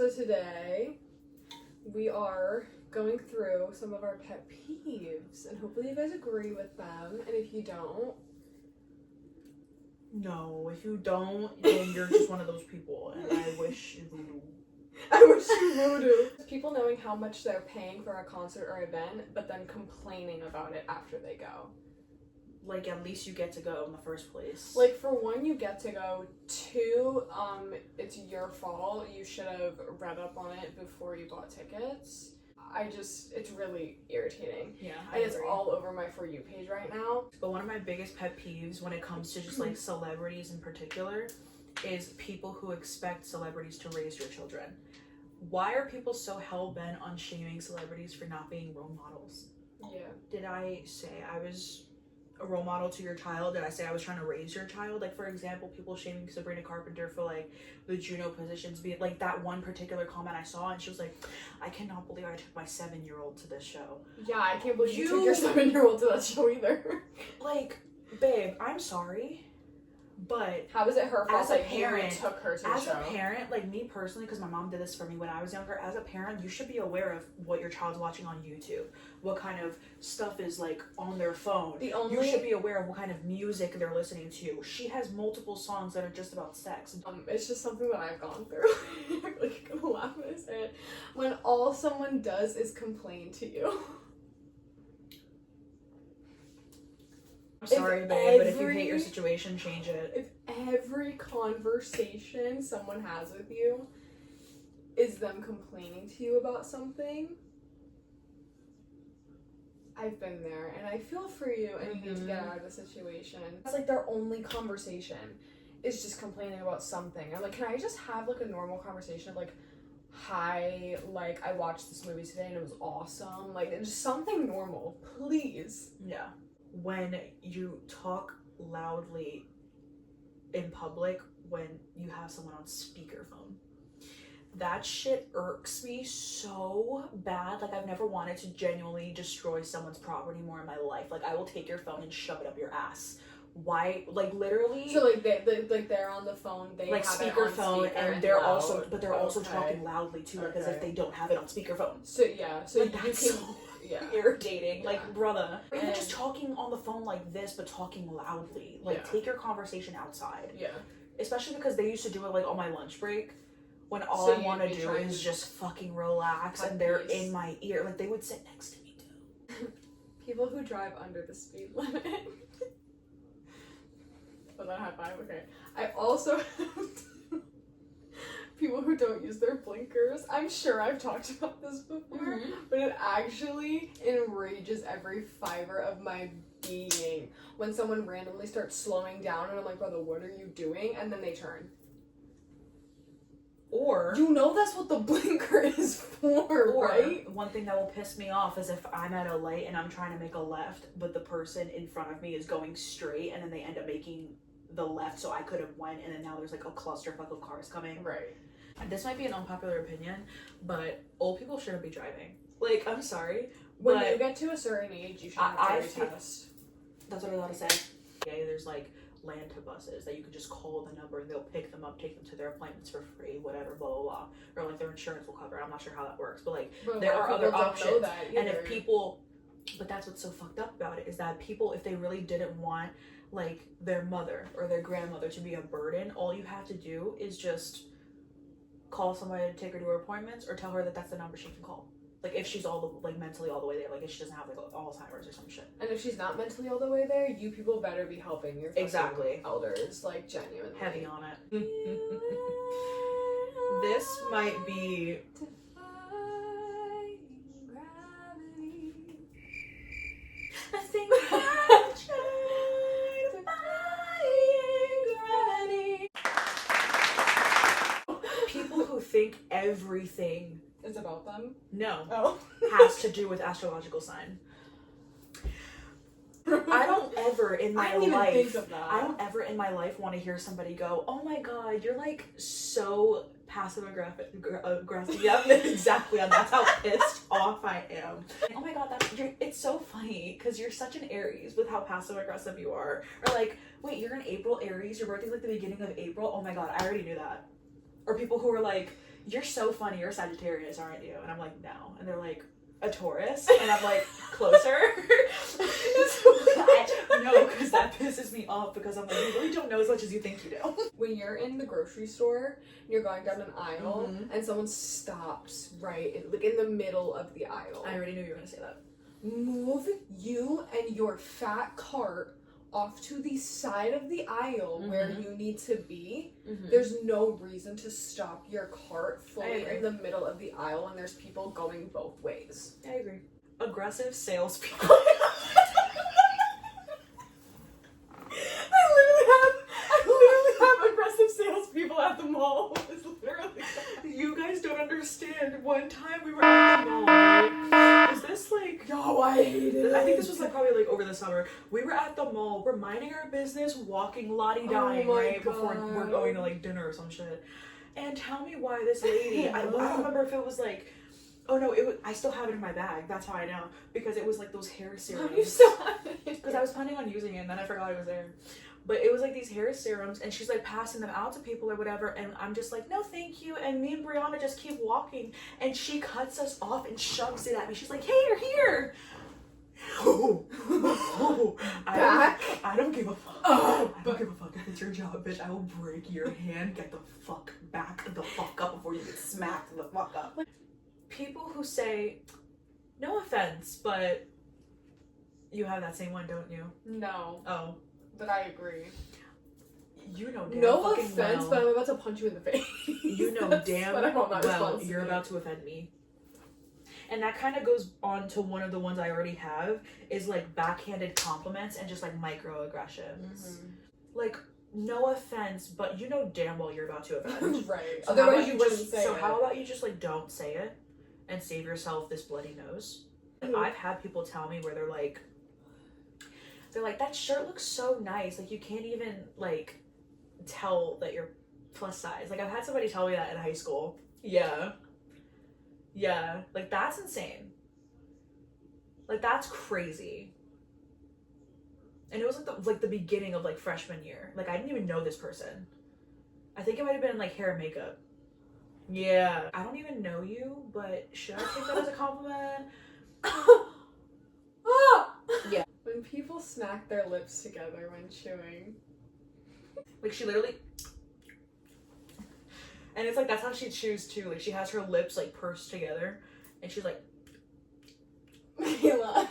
So today we are going through some of our pet peeves, and hopefully you guys agree with them. And if you don't, no, if you don't, then you're just one of those people, and I wish you voodoo. I wish you voodoo. People knowing how much they're paying for a concert or event, but then complaining about it after they go. Like, at least you get to go in the first place. Like, for one, you get to go. Two, it's your fault. You should have read up on it before you bought tickets. It's really irritating. Yeah, and it's all over my For You page right now. But one of my biggest pet peeves when it comes to just like celebrities in particular is people who expect celebrities to raise your children. Why are people so hell-bent on shaming celebrities for not being role models? Yeah. Did I say I was a role model to your child? Did I say I was trying to raise your child? Like, for example, people shaming Sabrina Carpenter for like the Juno positions, be like that one particular comment I saw, and she was like, I cannot believe I took my 7-year-old to this show. Yeah, I can't believe you took your 7-year-old to that show either. Like, babe, I'm sorry, but how is it her fault as a parent, you took her to the as show? a parent, like me personally, because my mom did this for me when I was younger, as a parent, you should be aware of what your child's watching on YouTube, what kind of stuff is like on their phone. You should be aware of what kind of music they're listening to. She has multiple songs that are just about sex. It's just something that I've gone through. I'm like gonna laugh when I say it. When all someone does is complain to you. I'm sorry, babe, but if you hate your situation, change it. If every conversation someone has with you is them complaining to you about something, I've been there, and I feel for you, and you need to get out of the situation. It's like their only conversation is just complaining about something. I'm like, can I just have like a normal conversation of like, hi, like I watched this movie today and it was awesome, like just something normal, please. Yeah. When you talk loudly in public when you have someone on speakerphone, that shit irks me so bad. Like, I've never wanted to genuinely destroy someone's property more in my life. Like, I will take your phone and shove it up your ass. Why? Like, literally. So like they're on the phone, they like have speakerphone, it on and they're also, but they're also talking loudly too, like as if they don't have it on speakerphone. So yeah, so like, you that's can. So yeah. irritating. Yeah. Like, brother. Or even just talking on the phone like this, but talking loudly. Like, take your conversation outside. Yeah. Especially because they used to do it, like, on my lunch break. When all so I want to do is just fucking relax, and they're in my ear. Like, they would sit next to me, too. People who drive under the speed limit. Well, that high five, okay. I also have people who don't use their blinkers. I'm sure I've talked about this before, but it actually enrages every fiber of my being when someone randomly starts slowing down and I'm like, brother, what are you doing? And then they turn. Or you know that's what the blinker is for, right? One thing that will piss me off is if I'm at a light and I'm trying to make a left, but the person in front of me is going straight, and then they end up making the left, so I could have went, and then now there's like a clusterfuck of cars coming. Right. This might be an unpopular opinion, but old people shouldn't be driving. Like, I'm sorry. When you get to a certain age, you should have a test. That's what I was about to say. Okay, there's like land to buses that you can just call the number and they'll pick them up, take them to their appointments for free, whatever, blah blah blah, or like their insurance will cover it. I'm not sure how that works, but like there are other options. And if people, but that's what's so fucked up about it is that people, if they really didn't want like their mother or their grandmother to be a burden, all you have to do is just call somebody to take her to her appointments, or tell her that that's the number she can call. Like, if she's mentally all the way there, like if she doesn't have like Alzheimer's or some shit. And if she's not mentally all the way there, you people better be helping your elders, like genuinely. Heavy on it. This might be I think people who think everything is about them? No. Has to do with astrological sign. I don't ever in my life want to hear somebody go, oh my god, you're like so passive aggressive. Yeah, exactly. And that's how pissed off I am. Oh my god, it's so funny because you're such an Aries with how passive aggressive you are. Or like, wait, you're an April Aries, your birthday's like the beginning of April. Oh my god, I already knew that. Or people who are like, you're so funny, you're a Sagittarius, aren't you? And I'm like, no. And they're like, a Taurus? And I'm like, closer. No, because that pisses me off because I'm like, you really don't know as much as you think you do. When you're in the grocery store and you're going down an aisle and someone stops like in the middle of the aisle. I already knew you were gonna say that. Move you and your fat cart off to the side of the aisle where you need to be. There's no reason to stop your cart fully in the middle of the aisle when there's people going both ways. I agree. Aggressive salespeople. I literally have aggressive salespeople at the mall. It's literally You guys don't understand. One time we were at the mall, right? Was this like... No, I hate it. I think this was like probably like over the summer. We were at the mall, we're minding our business, walking lottie-dying, right? God. Before we're going to like dinner or some shit. And tell me why this lady, I don't remember if it was like, oh no, it was, I still have it in my bag. That's how I know. Because it was like those hair serums. You still have it? Because I was planning on using it and then I forgot it was there. But it was like these hair serums and she's like passing them out to people or whatever. And I'm just like, no, thank you. And me and Brianna just keep walking. And she cuts us off and shoves it at me. She's like, hey, you're here. I don't give a fuck. I don't give a fuck if it's your job, bitch. I will break your hand. Get the fuck back the fuck up before you get smacked the fuck up. People who say, no offense, but you have that same one, don't you? No. Oh. But I agree. You know damn no fucking offense, well. but I'm about to punch you in the face. You know damn well you're about to offend me. And that kind of goes on to one of the ones I already have, is like backhanded compliments and just like microaggressions. Like, no offense, but you know damn well you're about to offend. Right. So Otherwise you wouldn't say it. So how about you just like don't say it and save yourself this bloody nose? I've had people tell me where they're like, that shirt looks so nice. Like you can't even like tell that you're plus size. Like I've had somebody tell me that in high school. Yeah. Yeah. Like that's insane. Like that's crazy. And it was like the beginning of like freshman year. Like I didn't even know this person. I think it might have been like hair and makeup. Yeah. I don't even know you, but should I take that as a compliment? Yeah. When people smack their lips together when chewing. Like she literally... And it's like that's how she chews too. Like she has her lips like pursed together. And she's like... Kayla,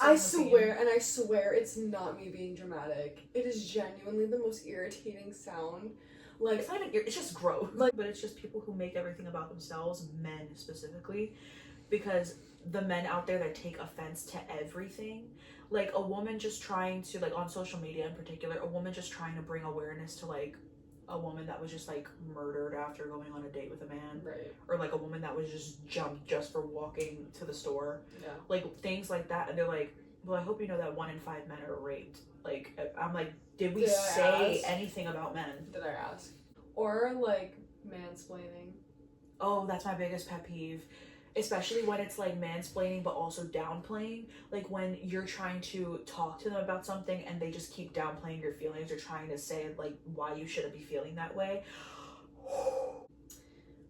I'm sorry. I swear it's not me being dramatic. It is genuinely the most irritating sound. Like it's not even, it's just gross. Like, but it's just people who make everything about themselves, men specifically, because the men out there that take offense to everything, like a woman just trying to, like on social media in particular, a woman just trying to bring awareness to like a woman that was just like murdered after going on a date with a man, right? Or like a woman that was just jumped just for walking to the store, yeah, like things like that. And they're like, well, I hope you know that 1 in 5 men are raped. Like I'm like, did we say anything about men? Did I ask? Or like mansplaining. Oh, that's my biggest pet peeve. Especially when it's like mansplaining but also downplaying. Like when you're trying to talk to them about something and they just keep downplaying your feelings or trying to say like why you shouldn't be feeling that way.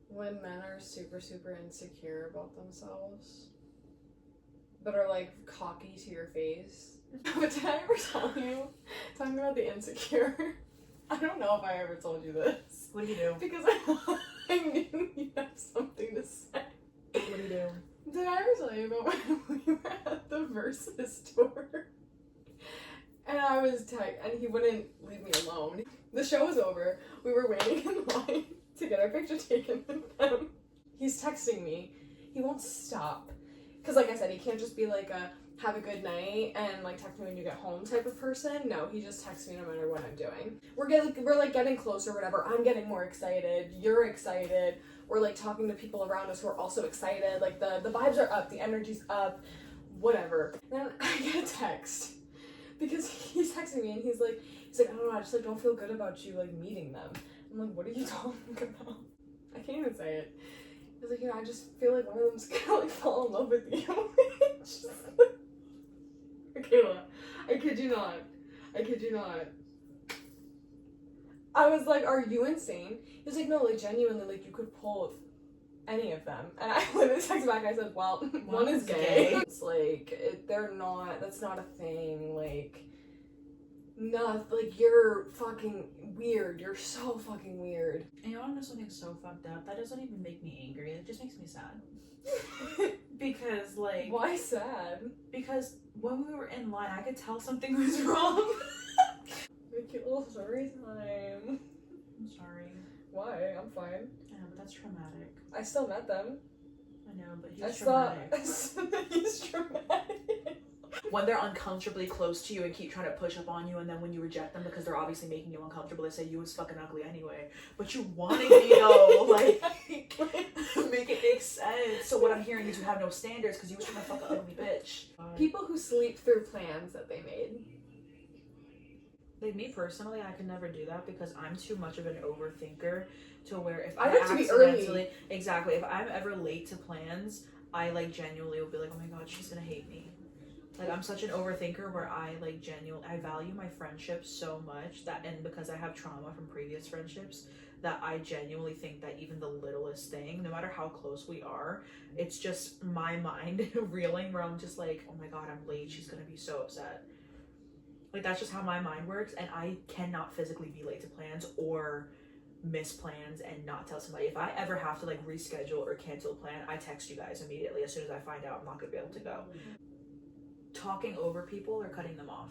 When men are super insecure about themselves but are like cocky to your face. But did I ever tell you, talking about the insecure, I don't know if I ever told you this. What do you do? Because I knew you'd have something to say. What do you do? Did I ever tell you about when we were at the Versus tour? And I was and he wouldn't leave me alone. The show was over. We were waiting in line to get our picture taken with him. He's texting me. He won't stop. Because like I said, he can't just be like a have a good night and like text me when you get home type of person. No, he just texts me no matter what I'm doing. We're like getting closer, whatever. I'm getting more excited. You're excited. We're like talking to people around us who are also excited. Like the vibes are up, the energy's up, whatever. Then I get a text because he's texting me and he's like, I don't know, I just like don't feel good about you like meeting them. I'm like, what are you talking about? I can't even say it. He's like, I just feel like one of them's gonna like fall in love with you. Just, like, Kayla, I kid you not. I was like, are you insane? He was like, no, like, genuinely, like, you could pull any of them. And I literally texted back, I said, well, one is gay. It's like, that's not a thing, like, no, like, you're fucking weird. You're so fucking weird. And you want to know something so fucked up? That doesn't even make me angry. It just makes me sad. Because, like... Why sad? Because when we were in line, I could tell something was wrong. A cute little story time. I'm sorry. Why? I'm fine. I know, but that's traumatic. I still met them. I know, but he's traumatic. He's traumatic. When they're uncomfortably close to you and keep trying to push up on you, and then when you reject them because they're obviously making you uncomfortable, they say you was fucking ugly anyway. But you wanted me though, like, make it make sense. So what I'm hearing is you have no standards because you was trying to fuck an ugly bitch. People who sleep through plans that they made. Like me personally, I could never do that because I'm too much of an overthinker to where if I like to be early. Exactly, if I'm ever late to plans, I like genuinely will be like, oh my god, she's gonna hate me. Like I'm such an overthinker where I like I value my friendships so much that, and because I have trauma from previous friendships, that I genuinely think that even the littlest thing, no matter how close we are, it's just my mind reeling where I'm just like, oh my god, I'm late, she's gonna be so upset. Like that's just how my mind works, and I cannot physically be late to plans or miss plans and not tell somebody. If I ever have to like reschedule or cancel a plan, I text you guys immediately as soon as I find out I'm not gonna be able to go. Talking over people or cutting them off.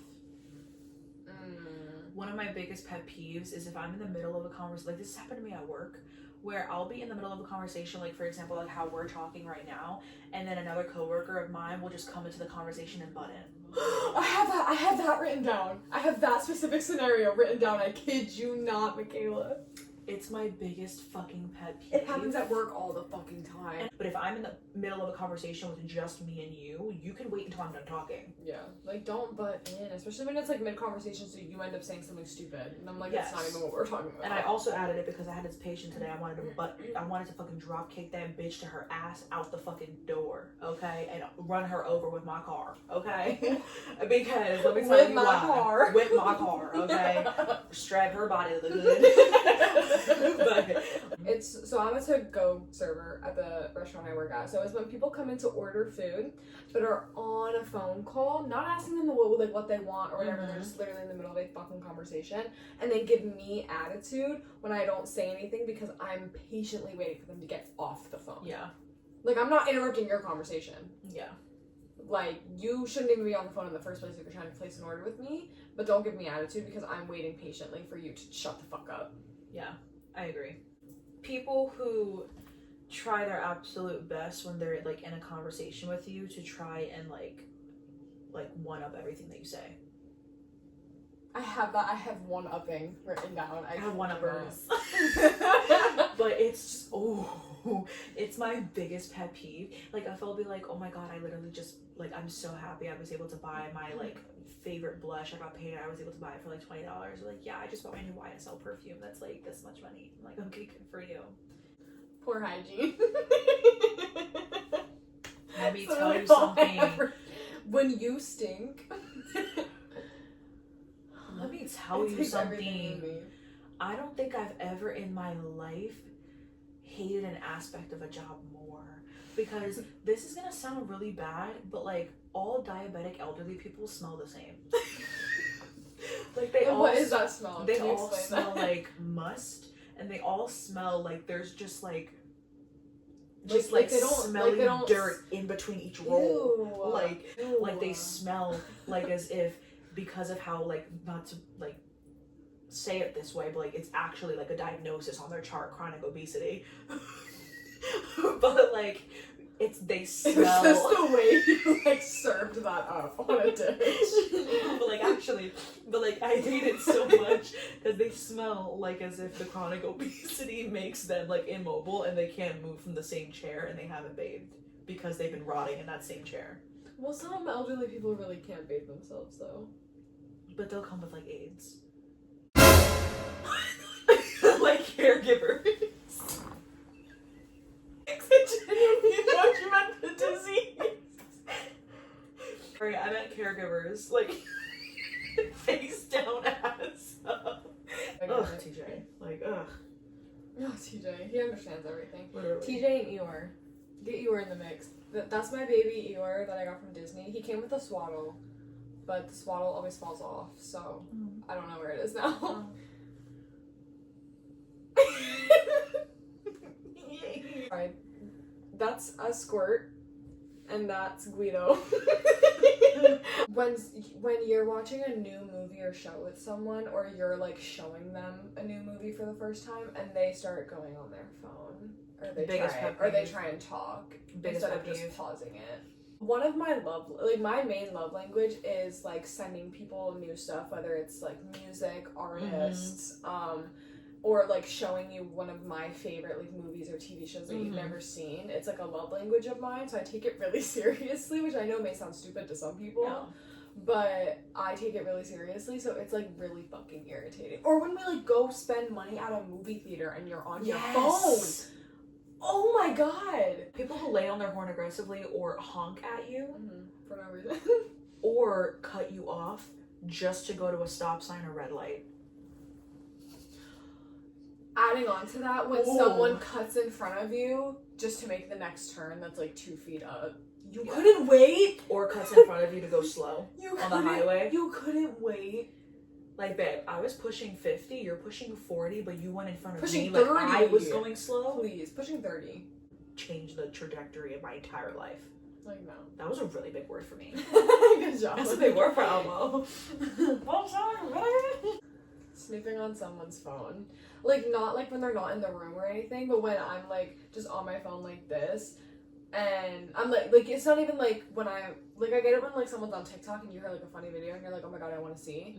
One of my biggest pet peeves is if I'm in the middle of a conversation, like this has happened to me at work, where I'll be in the middle of a conversation, like for example, like how we're talking right now, and then another coworker of mine will just come into the conversation and butt in. I have that written down. I have that specific scenario written down. I kid you not, Michaela. It's my biggest fucking pet peeve. It happens at work all the fucking time. But if I'm in the middle of a conversation with just me and you can wait until I'm done talking. Yeah, like don't butt in, especially when it's like mid-conversation, so you end up saying something stupid. And I'm like, yes. That's not even what we're talking about. And I also added it because I had this patient today. I wanted to fucking drop kick that bitch to her ass out the fucking door, okay, and run her over with my car, okay? Because let me tell you why. With my car, okay. Strap her body to the good. But so I'm a to-go server at the restaurant I work at. So it's when people come in to order food but are on a phone call, not asking them what they want or whatever. They're just literally in the middle of a fucking conversation, and they give me attitude when I don't say anything because I'm patiently waiting for them to get off the phone. Yeah. Like I'm not interrupting your conversation. Yeah. Like, you shouldn't even be on the phone in the first place if you're trying to place an order with me, but don't give me attitude because I'm waiting patiently for you to shut the fuck up. Yeah, I agree. People who try their absolute best when they're, like, in a conversation with you to try and, like one-up everything that you say. I have that. I have one-upping written down. I have one-uppers. But it's just, it's my biggest pet peeve. Like, if I'll be like, oh my god, I literally just, like, I'm so happy I was able to buy my, like, favorite blush. I got paid. I was able to buy it for, like, $20. Like, yeah, I just bought my new YSL perfume. That's, like, this much money. I'm like, okay, good for you. Poor hygiene. Let me tell you something. When you stink... Let me tell you something. I don't think I've ever in my life hated an aspect of a job more. Because this is gonna sound really bad, but like all diabetic elderly people smell the same. Like they all. What is that smell? They all smell like must, and they all smell like there's just like. Just like smelly dirt in between each roll. Like they smell like as if. Because of how, like, not to, like, say it this way, but, like, it's actually, like, a diagnosis on their chart, chronic obesity. But, like, they smell... It's just the way you, like, served that up on a dish. But, like, actually, I hate it so much because they smell, like, as if the chronic obesity makes them, like, immobile and they can't move from the same chair and they haven't bathed because they've been rotting in that same chair. Well, some elderly people really can't bathe themselves, though. But they'll come with, like, AIDS. Like, caregivers. You know you meant the disease. Sorry, I meant caregivers. Like, face down, ass up. Ugh, TJ. Like, ugh. No, TJ. He understands everything. Literally. TJ and Eeyore. Get Eeyore in the mix. That's my baby Eeyore that I got from Disney. He came with a swaddle, but the swaddle always falls off, so I don't know where it is now. Oh. Alright, that's a Squirt, and that's Guido. When you're watching a new movie or show with someone, or you're like showing them a new movie for the first time, and they start going on their phone, or they try and talk instead of just pausing it. One of my my main love language is like sending people new stuff, whether it's like music, artists, or like showing you one of my favorite like movies or TV shows that you've never seen. It's like a love language of mine, so I take it really seriously, which I know may sound stupid to some people, but I take it really seriously, so it's like really fucking irritating. Or when we like go spend money at a movie theater and you're on your phone. Oh my god! People who lay on their horn aggressively or honk at you for no reason. Or cut you off just to go to a stop sign or red light. Adding on to that, when someone cuts in front of you just to make the next turn that's like 2 feet up. You couldn't wait? Or cuts in front of you to go slow on the highway. You couldn't wait. Like, babe, I was pushing 50, you're pushing 40, but you went in front of pushing me 30. like I was going slow. Please, pushing 30. Changed the trajectory of my entire life. Like, no. That was a really big word for me. Good job. That's a big word for Elmo. Well, sorry, sniffing on someone's phone. Like, not like when they're not in the room or anything, but when I'm like just on my phone like this, and I'm like it's not even like when I get it when like someone's on TikTok and you hear like a funny video and you're like, oh my god, I want to see.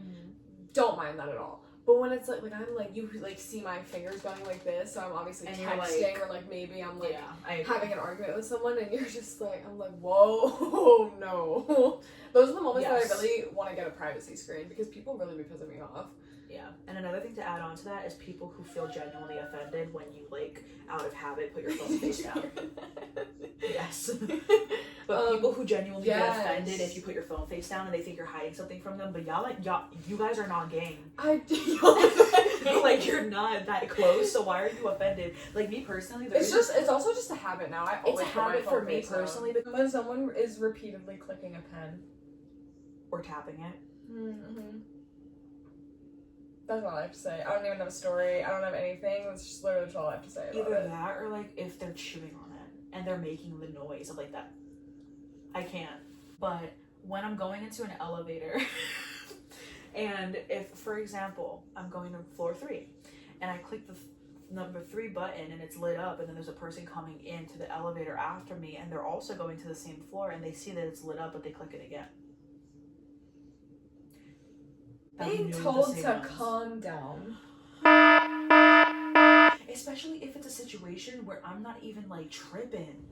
Don't mind that at all. But when it's like I'm like, you like see my fingers going like this, so I'm obviously and texting, or like maybe I'm like I having an argument with someone and you're just like, I'm like, whoa, no. Those are the moments that I really want to get a privacy screen, because people really be pissing me off. Yeah. And another thing to add on to that is people who feel genuinely offended when you like out of habit put your phone face down. Yes. But people who genuinely get offended if you put your phone face down and they think you're hiding something from them, but you guys are not gang. Like, you're not that close, so why are you offended? Like, me personally, it's also just a habit now. It's a habit for me personally, but when someone is repeatedly clicking a pen or tapping it. That's all I have to say. I don't even have a story. I don't have anything. That's just literally all I have to say about Either that or like if they're chewing on it and they're making the noise of like that. I can't. But when I'm going into an elevator and if, for example, I'm going to floor 3 and I click the number 3 button and it's lit up, and then there's a person coming into the elevator after me and they're also going to the same floor and they see that it's lit up but they click it again. Being told to calm down. Especially if it's a situation where I'm not even like tripping.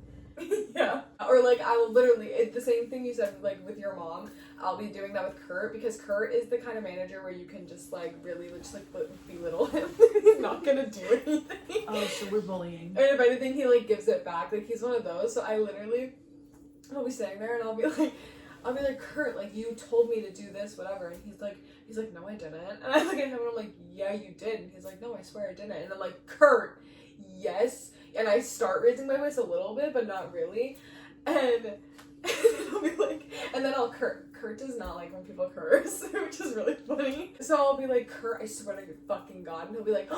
Yeah. Or like I will literally, the same thing you said like with your mom, I'll be doing that with Kurt, because Kurt is the kind of manager where you can just like really just like belittle him. He's not gonna do anything. Oh, so we're bullying. And if anything, he like gives it back. Like he's one of those. So I'll be sitting there and I'll be like, Kurt, like, you told me to do this, whatever. And he's like, no, I didn't. And I look at him and I'm like, yeah, you did. And he's like, no, I swear I didn't. And I'm like, Kurt, yes. And I start raising my voice a little bit, but not really. And I'll be like, and then Kurt does not like when people curse, which is really funny. So I'll be like, Kurt, I swear to your fucking God. And he'll be like,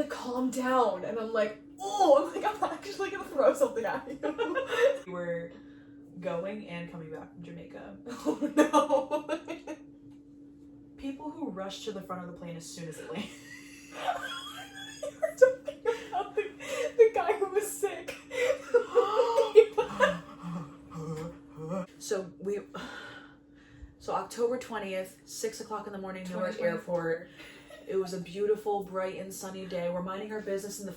calm down. And I'm like, oh, I'm actually gonna throw something at you. We were going and coming back from Jamaica. Oh no. People who rush to the front of the plane as soon as it lands. You were talking about the guy who was sick. So October 20th, 6 o'clock in the morning, Newark Airport. It was a beautiful, bright and sunny day. We're minding our business in the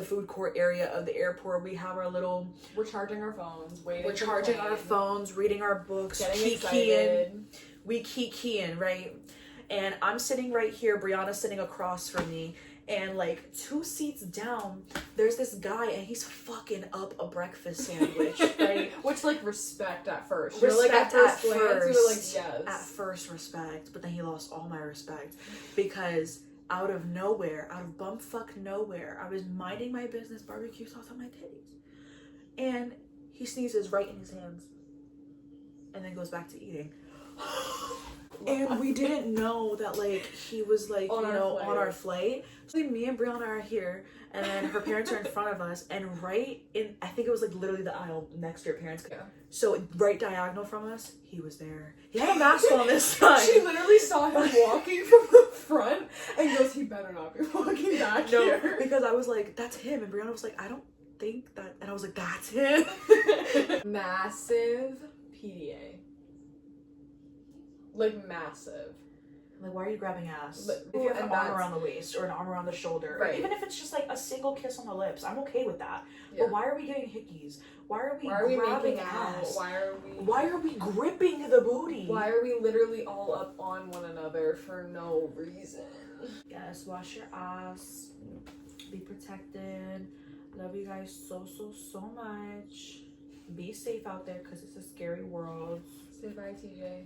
food court area of the airport. We have our little... We're charging our phones, waiting. We're charging our phones, reading our books, getting excited. We keying, right? And I'm sitting right here, Brianna's sitting across from me, and like 2 seats down, there's this guy and he's fucking up a breakfast sandwich, right? Which, like, respect at first. Respect at first glance, you were like, yes. At first respect, but then he lost all my respect because out of nowhere, out of bumfuck nowhere, I was minding my business, barbecue sauce on my titties, and he sneezes right in his hands and then goes back to eating. And we didn't know that, like, he was, like, on our flight. So me and Brianna are here, and then her parents are in front of us, and right in, I think it was, like, literally the aisle next to your parents. Yeah. So right diagonal from us, he was there. He had a mask on this time. She literally saw him walking from the front and goes, he better not be walking back here. Because I was like, that's him. And Brianna was like, I don't think that. And I was like, that's him. Massive PDA. Like, massive. Like, why are you grabbing ass? But, if you have an arm around the waist or an arm around the shoulder, right. or even if it's just like a single kiss on the lips, I'm okay with that. Yeah. But why are we getting hickeys? Why are we grabbing ass? out? Why are we gripping the booty? Why are we literally all up on one another for no reason? Yes, wash your ass. Be protected. Love you guys so much. Be safe out there because it's a scary world. Say bye, TJ.